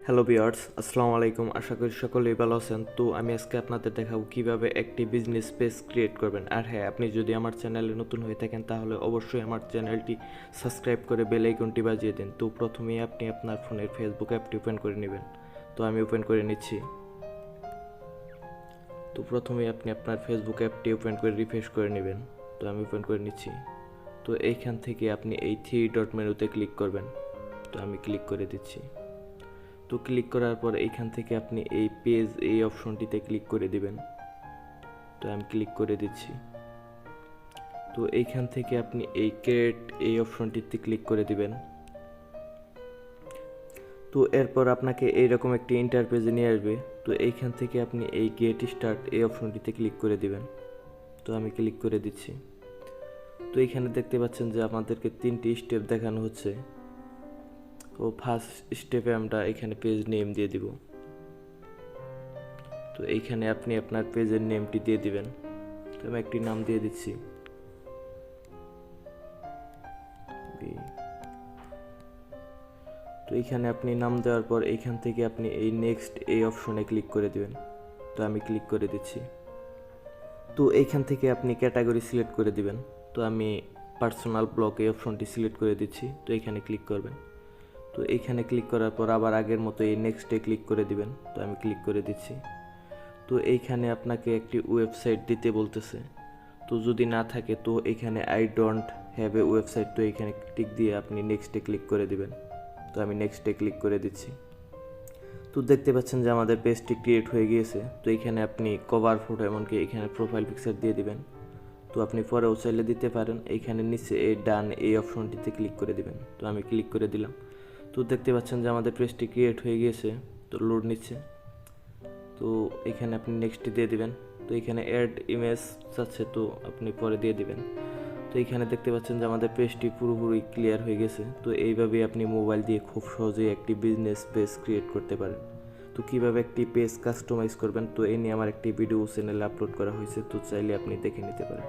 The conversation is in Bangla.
হ্যালো ভিউয়ার্স, আসসালামু আলাইকুম। আশা করি সকলেই ভালো আছেন। তো আমি আজকে আপনাদের দেখাবো কিভাবে একটি বিজনেস পেজ ক্রিয়েট করবেন। আর হ্যাঁ, আপনি যদি আমার চ্যানেলে নতুন হয়ে থাকেন তাহলে অবশ্যই আমার চ্যানেলটি সাবস্ক্রাইব করে বেল আইকনটি বাজিয়ে দিন। তো প্রথমেই আপনি আপনার ফোনের ফেসবুক অ্যাপটি ওপেন করে নেবেন। তো আমি ওপেন করে নিচ্ছি। তো প্রথমেই আপনি আপনার ফেসবুক অ্যাপটি ওপেন করে রিফ্রেশ করে নেবেন। তো আমি ওপেন করে নিচ্ছি। তো এইখান থেকে আপনি এই থ্রি ডট মেনুতে ক্লিক করবেন। তো আমি ক্লিক করে দিচ্ছি। তো ক্লিক করার পর এইখান থেকে আপনি এই পেজ এই অপশনটিতে ক্লিক করে দিবেন। তো আমি ক্লিক করে দিচ্ছি। তো এইখান থেকে আপনি এই ক্রিয়েট এই অপশনটিতে ক্লিক করে দিবেন। তো এরপর আপনাকে এইরকম একটি ইন্টারপেজে নিয়ে আসবে। তো এইখান থেকে আপনি এই গেট স্টার্ট এই অপশনটিতে ক্লিক করে দিবেন। তো আমি ক্লিক করে দিচ্ছি। তো এইখানে দেখতে পাচ্ছেন যে আমাদেরকে 3টি স্টেপ দেখানো হচ্ছে। তো ফার্স্ট স্টেপে আমরা এখানে পেজ নেম দিয়ে দিব। তো এইখানে আপনি আপনার পেজের নেমটি দিয়ে দিবেন। তো আমি একটি নাম দিয়ে দিচ্ছি। তো এইখানে আপনি নাম দেওয়ার পর এইখান থেকে আপনি এই নেক্সট এই অপশনে ক্লিক করে দিবেন। তো আমি ক্লিক করে দিচ্ছি। তো এইখান থেকে আপনি ক্যাটাগরি সিলেক্ট করে দিবেন। তো আমি পার্সোনাল ব্লগ এই অপশনটি সিলেক্ট করে দিচ্ছি। তো এইখানে ক্লিক করবেন। তো এইখানে ক্লিক করার পর আবার আগের মতো এই নেক্সটে ক্লিক করে দিবেন। তো আমি ক্লিক করে দিচ্ছি। তো এইখানে আপনাকে একটি ওয়েবসাইট দিতে বলতেছে। তো যদি না থাকে তো এখানে I don't have a website, তো এখানে টিক দিয়ে আপনি নেক্সটে ক্লিক করে দিবেন। তো আমি নেক্সটে ক্লিক করে দিচ্ছি। তো দেখতে পাচ্ছেন যে আমাদের পেজটি ক্রিয়েট হয়ে গিয়েছে। তো এখানে আপনি কভার ফটো এমনকি এখানে প্রোফাইল পিকচার দিয়ে দিবেন। তো আপনি পরেও চাইলে দিতে পারেন। এইখানে নিচে এই ডান এই অপশনটিতে ক্লিক করে দিবেন। তো আমি ক্লিক করে দিলাম। তো দেখতে পাচ্ছেন যে আমাদের পেজটি ক্রিয়েট হয়ে গিয়েছে। তো লোড নিচ্ছে। তো এখানে আপনি নেক্সটটি দিয়ে দিবেন। তো এখানে অ্যাড ইমেজ চাচ্ছে, তো আপনি পরে দিয়ে দিবেন। তো এইখানে দেখতে পাচ্ছেন যে আমাদের পেজটি পুরোপুরি ক্লিয়ার হয়ে গেছে। তো এইভাবেই আপনি মোবাইল দিয়ে খুব সহজেই একটি বিজনেস পেজ ক্রিয়েট করতে পারেন। তো কীভাবে একটি পেজ কাস্টমাইজ করবেন, তো এই নিয়ে আমার একটি ভিডিও চ্যানেলে আপলোড করা হয়েছে। তো চাইলে আপনি দেখে নিতে পারেন।